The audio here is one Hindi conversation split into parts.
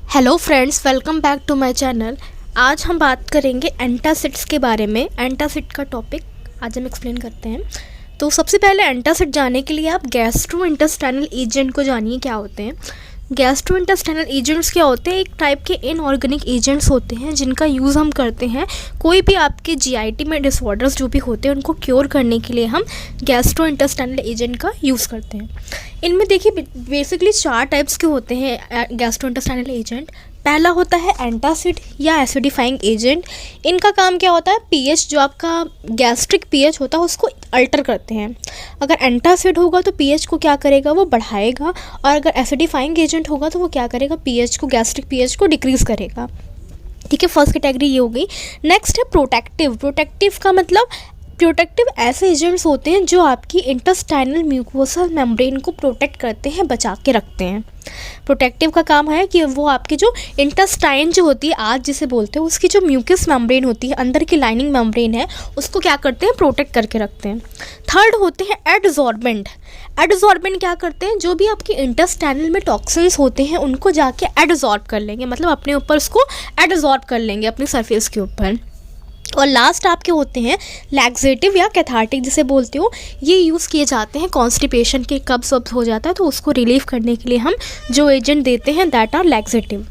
Hello friends, welcome back to my channel. आज हम बात करेंगे एंटासिड्स के बारे में। एंटासिड का टॉपिक आज हम एक्सप्लेन करते हैं। तो सबसे पहले एंटासिड जानने के लिए आप गैस्ट्रोइंटेस्टाइनल एजेंट को जानिए क्या होते हैं। गैस्ट्रोइंटेस्टाइनल एजेंट्स क्या होते हैं? एक टाइप के इनऑर्गेनिक एजेंट्स होते हैं जिनका यूज़ हम करते हैं कोई भी आपके जीआईटी में डिसऑर्डर्स जो भी होते हैं उनको क्योर करने के लिए हम गैस्ट्रोइंटेस्टाइनल एजेंट का यूज़ करते हैं। इनमें देखिए बेसिकली 4 टाइप्स के होते हैं गैस्ट्रोइंटेस्टाइनल एजेंट। पहला होता है एंटासिड या एसिडिफाइंग एजेंट। इनका काम क्या होता है? पीएच जो आपका गैस्ट्रिक पीएच होता है उसको अल्टर करते हैं। अगर एंटासिड होगा तो पीएच को क्या करेगा? वो बढ़ाएगा। और अगर एसिडिफाइंग एजेंट होगा तो वो क्या करेगा? पीएच को गैस्ट्रिक पीएच को डिक्रीज़ करेगा। ठीक है, फर्स्ट कैटेगरी ये हो गई। नेक्स्ट है प्रोटेक्टिव। प्रोटेक्टिव का मतलब प्रोटेक्टिव ऐसे एजेंट्स होते हैं जो आपकी इंटेस्टाइनल म्यूकोसल मेम्ब्रेन को प्रोटेक्ट करते हैं, बचा के रखते हैं। प्रोटेक्टिव का काम है कि वो आपकी जो इंटेस्टाइन जो होती है, आज जिसे बोलते हैं, उसकी जो म्यूकस मेम्ब्रेन होती है, अंदर की लाइनिंग मेम्ब्रेन है, उसको क्या करते हैं? प्रोटेक्ट करके रखते हैं। थर्ड होते हैं एडजॉर्बेंट। एडजॉर्बेंट क्या करते हैं? जो भी आपके इंटेस्टाइनल में टॉक्सिन्स होते हैं उनको जाके एडजॉर्ब कर लेंगे, मतलब अपने ऊपर उसको एडजॉर्ब कर लेंगे अपनी सरफेस के ऊपर। और लास्ट आपके होते हैं लैक्सेटिव या कैथार्टिक जिसे बोलते हो। ये यूज़ किए जाते हैं कॉन्स्टिपेशन के, कब्ज़ वब्ज़ हो जाता है तो उसको रिलीफ करने के लिए हम जो एजेंट देते हैं दैट आर लैक्सेटिव।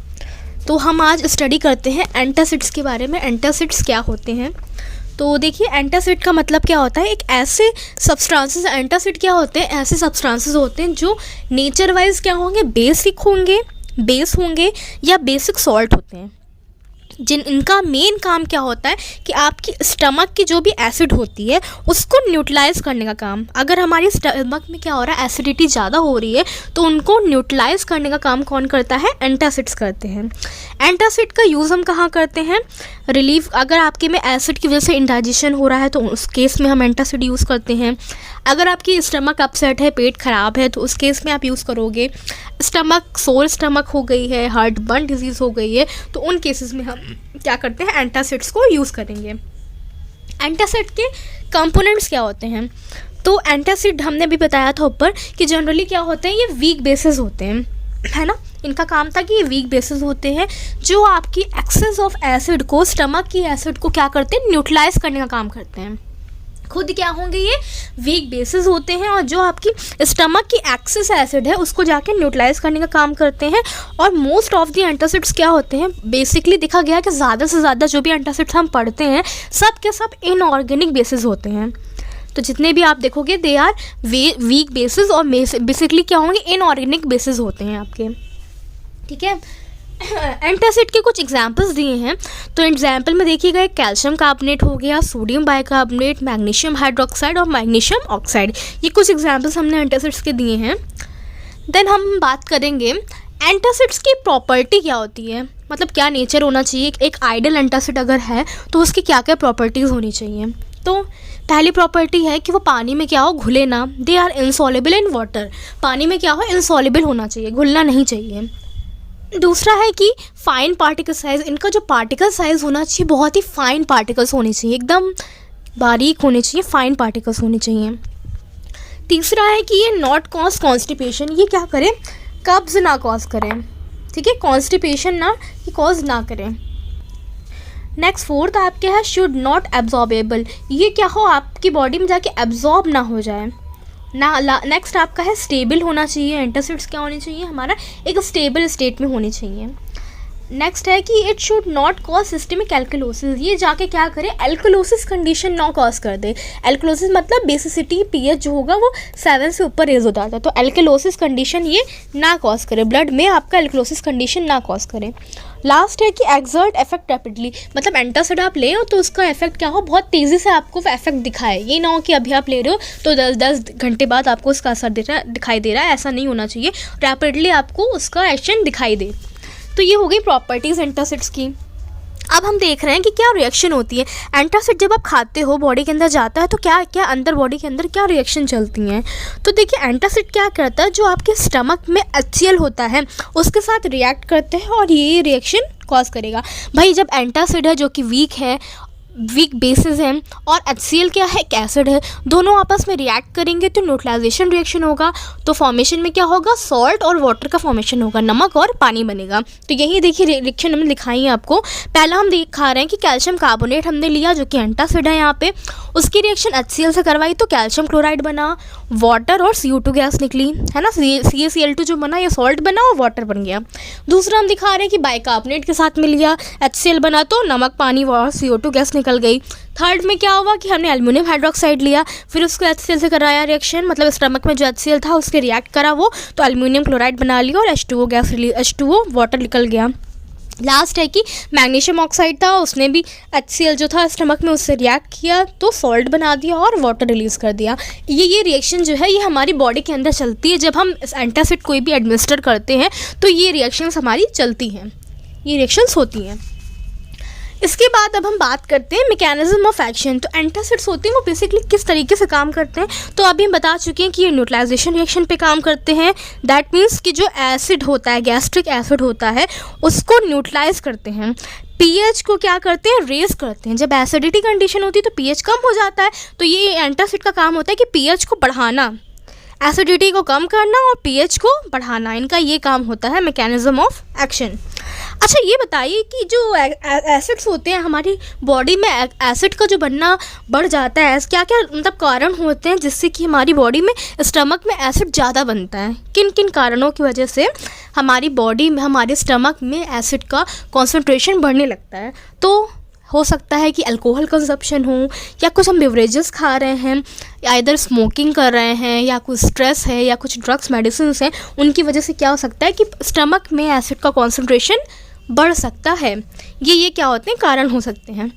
तो हम आज स्टडी करते हैं एंटासिड्स के बारे में। एंटासिड्स क्या होते हैं? तो देखिए एंटासिड का मतलब क्या होता है? एक ऐसे सब्सटेंसेस, एंटासिड क्या होते हैं? ऐसे सब्सटेंसेस होते हैं जो नेचर वाइज क्या होंगे? बेस होंगे या बेसिक सॉल्ट होते हैं। इनका मेन काम क्या होता है कि आपकी स्टमक की जो भी एसिड होती है उसको न्यूट्रलाइज करने का काम। अगर हमारी स्टमक में क्या हो रहा है? एसिडिटी ज़्यादा हो रही है तो उनको न्यूट्रलाइज करने का काम कौन करता है? एंटासिड्स करते हैं। एंटासिड का यूज़ हम कहाँ करते हैं? रिलीफ, अगर आपके में एसिड की वजह से इंडाइजेशन हो रहा है तो उस केस में हम एंटासिड यूज़ करते हैं। अगर आपकी स्टमक अपसेट है, पेट ख़राब है, तो उस केस में आप यूज़ करोगे। सोर स्टमक हो गई है, हार्ट बर्न डिजीज़ हो गई है, तो उन केसेस में हम क्या करते हैं? एंटासिड्स को यूज़ करेंगे। एंटासिड के कंपोनेंट्स क्या होते हैं? तो एंटासिड हमने भी बताया था ऊपर कि जनरली क्या होते हैं? ये वीक बेसिस होते हैं, है ना। इनका काम था कि ये वीक बेसिस होते हैं जो आपकी एक्सेस ऑफ एसिड को, स्टमक की एसिड को क्या करते हैं? न्यूट्रलाइज करने का काम करते हैं। खुद क्या होंगे? ये वीक बेसिस होते हैं और जो आपकी स्टमक की एक्सेस एसिड है उसको जाके न्यूट्रलाइज करने का काम करते हैं। और मोस्ट ऑफ द एंटासिड्स क्या होते हैं? बेसिकली देखा गया कि ज़्यादा से ज़्यादा जो भी एंटासिड्स हम पढ़ते हैं सब के सब इनऑर्गेनिक बेसिस होते हैं। तो जितने भी आप देखोगे दे आर वीक बेसिस और बेसिकली क्या होंगे? इनऑर्गेनिक बेसिस होते हैं आपके। ठीक है, एंटासिड के कुछ एग्जाम्पल्स दिए हैं। तो एग्जाम्पल में देखिएगा कैल्शियम कार्बोनेट हो गया, सोडियम बाइकार्बोनेट, मैग्नीशियम हाइड्रोक्साइड और मैग्नीशियम ऑक्साइड। ये कुछ एग्जाम्पल्स हमने एंटासिड्स के दिए हैं। देन हम बात करेंगे एंटासिड्स की प्रॉपर्टी क्या होती है, मतलब क्या नेचर होना चाहिए। एक आइडियल एंटासिड अगर है तो उसकी क्या क्या प्रॉपर्टीज़ होनी चाहिए। तो पहली प्रॉपर्टी है कि वो पानी में क्या हो? घुले ना। They are insoluble in water. पानी में क्या हो? इनसॉल्युबल होना चाहिए, घुलना नहीं चाहिए। दूसरा है कि फाइन पार्टिकल साइज़, इनका जो पार्टिकल साइज़ होना चाहिए बहुत ही फाइन पार्टिकल्स होने चाहिए, एकदम बारीक होने चाहिए, फाइन पार्टिकल्स होने चाहिए। तीसरा है कि ये नॉट कॉज कॉन्स्टिपेशन, ये क्या करें? कब्ज ना कॉज करें। ठीक है, कॉन्स्टिपेशन ना कि कॉज ना करें। नेक्स्ट फोर्थ आपके है शुड नॉट एब्जॉर्बेबल, ये क्या हो? आपकी बॉडी में जाके एब्जॉर्ब ना हो जाए ना। नेक्स्ट आपका है स्टेबल होना चाहिए। एंटासिड्स क्या होने चाहिए? हमारा एक स्टेबल स्टेट में होने चाहिए। नेक्स्ट है कि it should not cause systemic alkalosis, ये जाके क्या करे? एल्कलोसिस कंडीशन ना कॉज कर दे। एल्कलोसिस मतलब बेसिसिटी, पीएच जो होगा वो 7 से ऊपर रेज हो जाता है, तो एल्कलोसिस कंडीशन ये ना कॉज करे, ब्लड में आपका एल्कलोसिस कंडीशन ना कॉज करे। लास्ट है कि एक्सर्ट इफेक्ट रैपिडली, मतलब एंटासिड आप ले हो तो उसका इफेक्ट क्या हो? बहुत तेज़ी से आपको इफेक्ट दिखाए। ये ना हो कि अभी आप ले रहे हो तो 10 घंटे बाद आपको उसका असर दिखाई दे रहा है, ऐसा नहीं होना चाहिए। रैपिडली आपको उसका एक्शन दिखाई दे। तो ये हो गई प्रॉपर्टीज़ एंटासिड्स की। अब हम देख रहे हैं कि क्या रिएक्शन होती है। एंटासिड जब आप खाते हो, बॉडी के अंदर जाता है तो क्या क्या अंदर बॉडी के अंदर क्या रिएक्शन चलती हैं। तो देखिए एंटासिड क्या करता है? जो आपके स्टमक में HCl होता है उसके साथ रिएक्ट करते हैं और ये रिएक्शन कॉज करेगा। भाई जब एंटासिड है जो कि वीक है, वीक बेसिस है और HCl क्या है, एक एसिड है, दोनों आपस में रिएक्ट करेंगे तो न्यूट्रलाइजेशन रिएक्शन होगा। तो फॉर्मेशन में क्या होगा, सॉल्ट और वाटर का फॉर्मेशन होगा, नमक और पानी बनेगा। तो यही देखिए रिएक्शन हमने दिखाई है आपको। पहला हम दिखा रहे हैं कि कैल्शियम कार्बोनेट हमने लिया जो कि एंटासिड है यहाँ पे, उसकी रिएक्शन HCl से करवाई तो कैल्शियम क्लोराइड बना, वाटर और CO2 गैस निकली, है ना, CaCl2 जो बना ये सॉल्ट बना और वाटर बन गया। दूसरा हम दिखा रहे हैं कि बाइकार्बोनेट के साथ में लिया, HCl बना तो नमक, पानी और CO2 गैस निकल गई। थर्ड में क्या हुआ कि हमने एल्युमिनियम हाइड्रोक्साइड लिया, फिर उसको HCl से कराया रिएक्शन, मतलब स्टमक में जो HCl था उसके रिएक्ट करा वो, तो एल्युमिनियम क्लोराइड बना लिया और H2O गैस, H2O वाटर निकल गया। लास्ट है कि मैग्नीशियम ऑक्साइड था, उसने भी HCl जो था स्टमक में उससे रिएक्ट किया तो सॉल्ट बना दिया और वाटर रिलीज़ कर दिया। ये रिएक्शन जो है ये हमारी बॉडी के अंदर चलती है। जब हम एंटासिड कोई भी एडमिनिस्टर करते हैं तो ये रिएक्शंस हमारी चलती हैं, ये रिएक्शंस होती हैं। इसके बाद अब हम बात करते हैं मैकेनिज्म ऑफ एक्शन। तो एंटासिड्स होते हैं वो बेसिकली किस तरीके से काम करते हैं, तो अभी हम बता चुके हैं कि ये न्यूट्रलाइजेशन रिएक्शन पे काम करते हैं। दैट मीन्स कि जो एसिड होता है, गैस्ट्रिक एसिड होता है, उसको न्यूट्रलाइज करते हैं। pH को क्या करते हैं, रेज करते हैं। जब एसिडिटी कंडीशन होती है तो pH कम हो जाता है, तो ये एंटासिड का काम होता है कि pH को बढ़ाना, एसिडिटी को कम करना और pH को बढ़ाना, इनका ये काम होता है मैकेनिज्म ऑफ एक्शन। अच्छा ये बताइए कि जो एसिड्स होते हैं हमारी बॉडी में, एसिड का जो बनना बढ़ जाता है, क्या क्या मतलब कारण होते हैं जिससे कि हमारी बॉडी में, स्टमक में एसिड ज़्यादा बनता है? किन किन कारणों की वजह से हमारी बॉडी में, हमारे स्टमक में एसिड का कॉन्सेंट्रेशन बढ़ने लगता है? तो हो सकता है कि अल्कोहल कंजप्शन हो, या कुछ हम बेवरेजेस खा रहे हैं, या इधर स्मोकिंग कर रहे हैं, या कुछ स्ट्रेस है, या कुछ ड्रग्स मेडिसिन हैं, उनकी वजह से क्या हो सकता है कि स्टमक में एसिड का कॉन्सेंट्रेशन बढ़ सकता है। ये क्या होते हैं, कारण हो सकते हैं।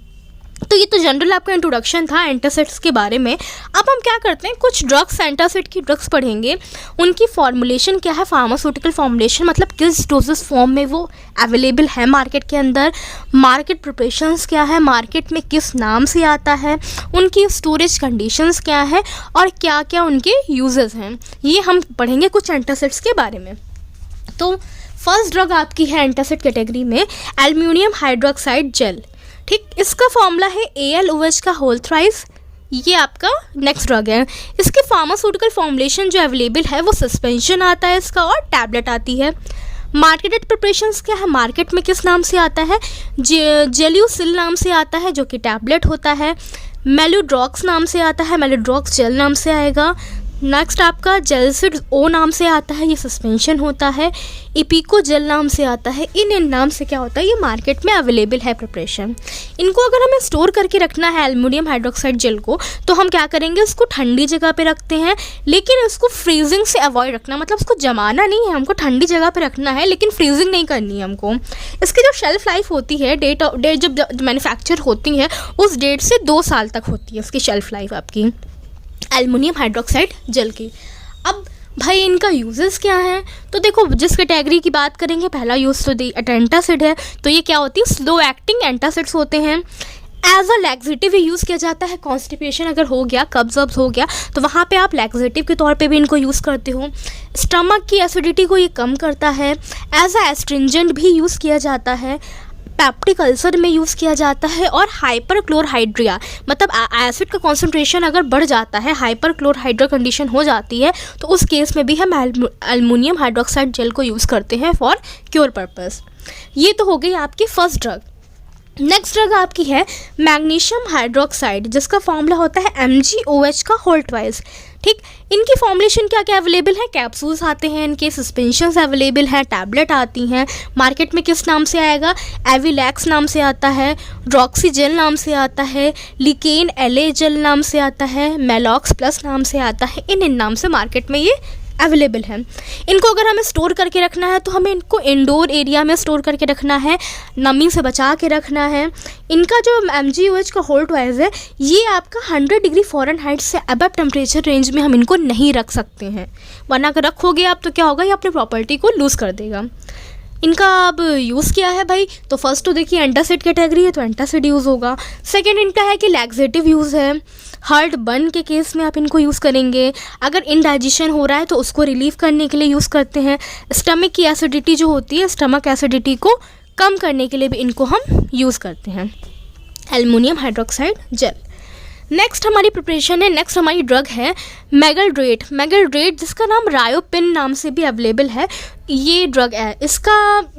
तो ये तो जनरल आपका इंट्रोडक्शन था एंटासिड्स के बारे में। अब हम क्या करते हैं, कुछ ड्रग्स, एंटासिड की ड्रग्स पढ़ेंगे, उनकी फॉर्मुलेशन क्या है, फार्मास्यूटिकल फॉर्मुलेशन, मतलब किस डोजेस फॉर्म में वो अवेलेबल है मार्केट के अंदर, मार्केट प्रिपरेशंस क्या है, मार्केट में किस नाम से आता है, उनकी स्टोरेज कंडीशंस क्या है और क्या क्या उनके यूजेस हैं, ये हम पढ़ेंगे कुछ एंटासिड्स के बारे में। तो फर्स्ट ड्रग आपकी है एंटासिड कैटेगरी में एल्युमिनियम हाइड्रोक्साइड जेल। ठीक, इसका फॉर्मूला है AlOH का होल थ्राइस, ये आपका नेक्स्ट ड्रग है। इसके फार्मास्यूटिकल फॉर्मुलेशन जो अवेलेबल है वो सस्पेंशन आता है इसका और टैबलेट आती है। मार्केटेड प्रिपरेशंस क्या है, मार्केट में किस नाम से आता है, जेल्यूसिल नाम से आता है जो कि टैबलेट होता है, मेलोड्रॉक्स नाम से आता है, मेलोड्रॉक्स जेल नाम से आएगा। नेक्स्ट आपका जेलसिड ओ नाम से आता है, ये सस्पेंशन होता है, इपिको जेल नाम से आता है। इन नाम से क्या होता है, ये मार्केट में अवेलेबल है प्रिपरेशन। इनको अगर हमें स्टोर करके रखना है एल्युमिनियम हाइड्रोक्साइड जेल को, तो हम क्या करेंगे, उसको ठंडी जगह पे रखते हैं, लेकिन उसको फ्रीजिंग से अवॉइड रखना, मतलब उसको जमाना नहीं है, हमको ठंडी जगह पे रखना है, लेकिन फ्रीजिंग नहीं करनी है हमको। इसकी जो शेल्फ लाइफ होती है, डेट जब मैन्युफैक्चर होती है उस डेट से 2 साल तक होती है उसकी शेल्फ लाइफ आपकी एल्युमिनियम हाइड्रोक्साइड जेल की। अब भाई इनका यूजेस क्या है, तो देखो जिस कैटेगरी की बात करेंगे, पहला यूज़ तो एंटासिड है, तो ये क्या होती है, स्लो एक्टिंग एंटासिड्स होते हैं। एज अ लैक्सेटिव यूज़ किया जाता है, कॉन्स्टिपेशन अगर हो गया, कब्ज वब्ज हो गया, तो वहाँ पे आप लैक्सेटिव के तौर पे भी इनको यूज़ करते हो। स्टमक की एसिडिटी को ये कम करता है। एज अ एस्ट्रिंजेंट भी यूज़ किया जाता है, पेप्टिक अल्सर में यूज़ किया जाता है, और हाइपरक्लोरहाइड्रिया, मतलब एसिड का कॉन्सेंट्रेशन अगर बढ़ जाता है, हाइपरक्लोरहाइड्रिया कंडीशन हो जाती है, तो उस केस में भी हम एल्युमिनियम हाइड्रोक्साइड जेल को यूज़ करते हैं फॉर क्योर पर्पस। ये तो हो गई आपकी फर्स्ट ड्रग। नेक्स्ट ड्रग आपकी है मैग्नीशियम हाइड्रोक्साइड, जिसका फॉर्मूला होता है MgOH का होल ट्वाइस। ठीक, इनकी फॉर्मुलेशन क्या क्या अवेलेबल है, कैप्सूल्स आते हैं इनके, सस्पेंशंस अवेलेबल हैं, टैबलेट आती हैं। मार्केट में किस नाम से आएगा, एविलैक्स नाम से आता है, रॉक्सी जेल नाम से आता है, लिकेन LA जेल नाम से आता है, मेलॉक्स प्लस नाम से आता है। इन नाम से मार्केट में ये अवेलेबल है। इनको अगर हमें स्टोर करके रखना है तो हमें इनको इंडोर एरिया में स्टोर करके रखना है, नमी से बचा के रखना है। इनका जो MgOH का होल ट्वाइस है, ये आपका 100 डिग्री फ़ारेनहाइट से अबव टेम्परेचर रेंज में हम इनको नहीं रख सकते हैं, वरना अगर रखोगे आप तो क्या होगा, ये अपनी प्रॉपर्टी को लूज़ कर देगा। इनका अब यूज़ क्या है भाई, तो फर्स्ट तो देखिए एंटासिड कैटेगरी है तो एंटासिड यूज़ होगा। सेकेंड इनका है कि लैक्सेटिव यूज़ है, हार्ट बर्न के केस में आप इनको यूज़ करेंगे। अगर इनडाइजेशन हो रहा है तो उसको रिलीव करने के लिए यूज़ करते हैं। स्टमक की एसिडिटी जो होती है, स्टमक एसिडिटी को कम करने के लिए भी इनको हम यूज़ करते हैं। Aluminium hydroxide gel. नेक्स्ट हमारी प्रिपरेशन है, नेक्स्ट हमारी ड्रग है मेगलड्रेट। मेगलड्रेट जिसका नाम रायोपिन नाम से भी अवेलेबल है, ये ड्रग है।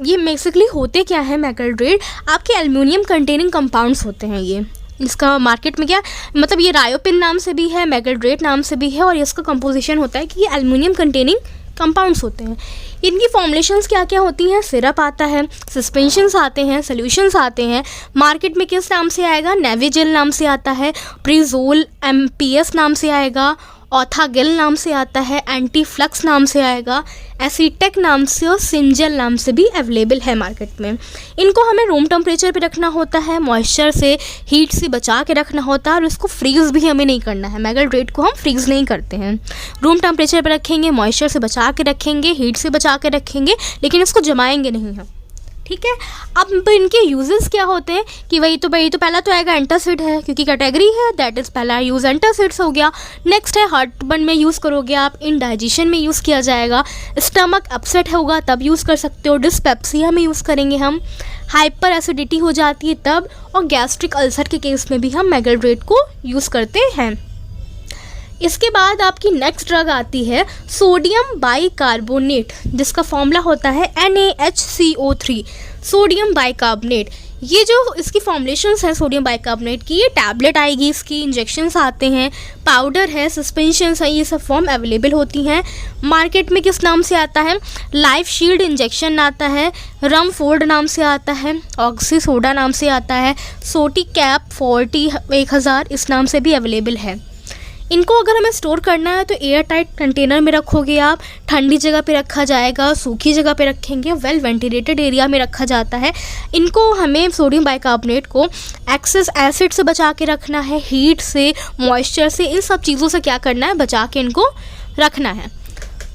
ये बेसिकली होते क्या है, मेगलड्रेट आपके एल्युमिनियम कंटेनिंग कंपाउंड्स होते हैं। ये इसका मार्केट में क्या मतलब, ये रायोपिन नाम से भी है, मेगलड्रेट नाम से भी है, और इसका कंपोजिशन होता है कि ये एल्युमिनियम कंटेनिंग कंपाउंड्स होते हैं। इनकी फॉर्मुलेशंस क्या क्या होती हैं, सिरप आता है, सस्पेंशंस आते हैं, सॉल्यूशंस आते हैं। मार्केट में किस नाम से आएगा, नेविजिल नाम से आता है, प्रिजोल MPS नाम से आएगा, ऑथागिल नाम से आता है, एंटीफ्लक्स नाम से आएगा, एसीटेक नाम से और सिंजेल नाम से भी अवेलेबल है मार्केट में। इनको हमें रूम टेम्परेचर पे रखना होता है, मॉइस्चर से, हीट से बचा के रखना होता है, और इसको फ्रीज़ भी हमें नहीं करना है। मेगलड्रेट को हम फ्रीज़ नहीं करते हैं, रूम टेम्परेचर पे रखेंगे, मॉइस्चर से बचा के रखेंगे, हीट से बचा के रखेंगे, लेकिन इसको जमाएंगे नहीं हम, ठीक है। अब इनके यूजेस क्या होते हैं कि वही तो पहला तो आएगा एंटासिड है, क्योंकि कैटेगरी है, दैट इज़ पहला यूज़ एंटासिड्स हो गया। नेक्स्ट है हार्टबर्न में यूज़ करोगे आप, इंडाइजेशन में यूज़ किया जाएगा, स्टमक अपसेट होगा तब यूज़ कर सकते हो, डिस्पेप्सिया में यूज़ करेंगे हम, हाइपर एसिडिटी हो जाती है तब, और गैस्ट्रिक अल्सर के केस में भी हम मेगलड्रेट को यूज़ करते हैं। इसके बाद आपकी नेक्स्ट ड्रग आती है सोडियम बाइकार्बोनेट, जिसका फॉर्मूला होता है NaHCO3, सोडियम बाइकार्बोनेट। ये जो इसकी फॉर्मुलेशंस है सोडियम बाइकार्बोनेट की, ये टैबलेट आएगी, इसकी इंजेक्शंस आते हैं, पाउडर है, सस्पेंशंस है, ये सब फॉर्म अवेलेबल होती हैं। मार्केट में किस नाम से आता है, लाइफ शील्ड इंजेक्शन आता है, रमफोर्ड नाम से आता है, ऑक्सी सोडा नाम से आता है, सोटी कैप 40 इस नाम से भी अवेलेबल है। इनको अगर हमें स्टोर करना है तो एयर टाइट कंटेनर में रखोगे आप, ठंडी जगह पे रखा जाएगा, सूखी जगह पे रखेंगे, वेल वेंटिलेटेड एरिया में रखा जाता है। इनको हमें सोडियम बाइकार्बोनेट को एक्सेस एसिड से बचा के रखना है, हीट से, मॉइस्चर से, इन सब चीज़ों से क्या करना है, बचा के इनको रखना है,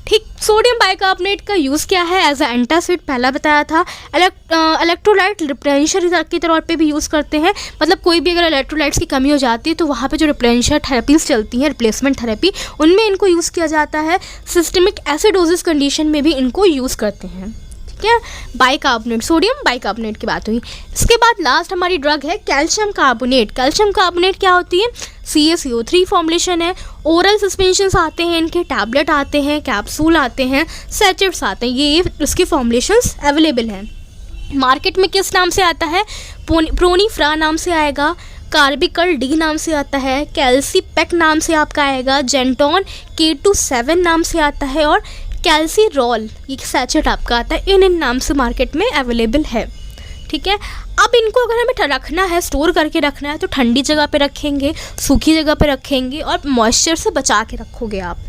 ठीक। सोडियम बाइकार्बोनेट का यूज़ क्या है, एज अ एंटासिड पहला बताया था, इलेक्ट्रोलाइट रिप्लेनिशर के तौर पे भी यूज़ करते हैं। मतलब कोई भी अगर इलेक्ट्रोलाइट्स की कमी हो जाती है तो वहाँ पे जो रिप्लेनिशर थेरेपीज चलती हैं, रिप्लेसमेंट थेरेपी, उनमें इनको यूज़ किया जाता है। सिस्टमिक एसिडोसिस कंडीशन में भी इनको यूज़ करते हैं, ठीक है। बाइकार्बोनेट, सोडियम बाइकार्बोनेट की बात हुई। इसके बाद लास्ट हमारी ड्रग है कैल्शियम कार्बोनेट। कैल्शियम कार्बोनेट क्या होती है, CaCO3 फॉर्मुलेशन है, ओरल सस्पेंशंस आते हैं, इनके टैबलेट आते हैं, कैप्सूल आते हैं, सैचेट्स आते हैं, ये इसके फॉर्मुलेशंस अवेलेबल हैं। मार्केट में किस नाम से आता है, प्रोनीफ्रा नाम से आएगा, कार्बिकल D नाम से आता है, कैल्सीपेक नाम से आपका आएगा, जेंटॉन K27 नाम से आता है, और कैल्सीरोल ये सैचेट आपका आता है। इन नाम से मार्केट में अवेलेबल है, ठीक है। अब इनको अगर हमें रखना है, स्टोर करके रखना है, तो ठंडी जगह पे रखेंगे, सूखी जगह पे रखेंगे, और मॉइस्चर से बचा के रखोगे आप।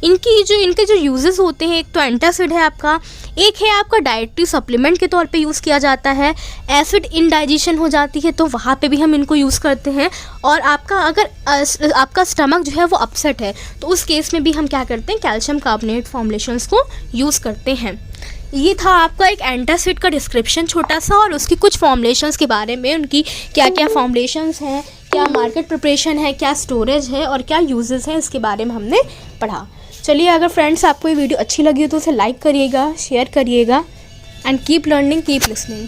इनके जो यूजेस होते हैं, एक तो एंटासिड है आपका, एक है आपका डाइटरी सप्लीमेंट के तौर पे यूज़ किया जाता है। एसिड इनडाइजेशन हो जाती है तो वहाँ पे भी हम इनको यूज़ करते हैं। और आपका स्टमक जो है वो अपसेट है तो उस केस में भी हम क्या करते हैं, कैल्शियम कार्बोनेट फॉर्मुलेशंस को यूज़ करते हैं। ये था आपका एक एंटासिड का डिस्क्रिप्शन छोटा सा, और उसकी कुछ फॉर्मुलेशंस के बारे में, उनकी क्या क्या फॉर्मुलेशंस हैं, क्या मार्केट प्रिपरेशन है, क्या स्टोरेज है, और क्या यूजेस हैं, इसके बारे में हमने पढ़ा। चलिए, अगर फ्रेंड्स आपको ये वीडियो अच्छी लगी हो तो उसे लाइक करिएगा, शेयर करिएगा, and keep learning, keep listening.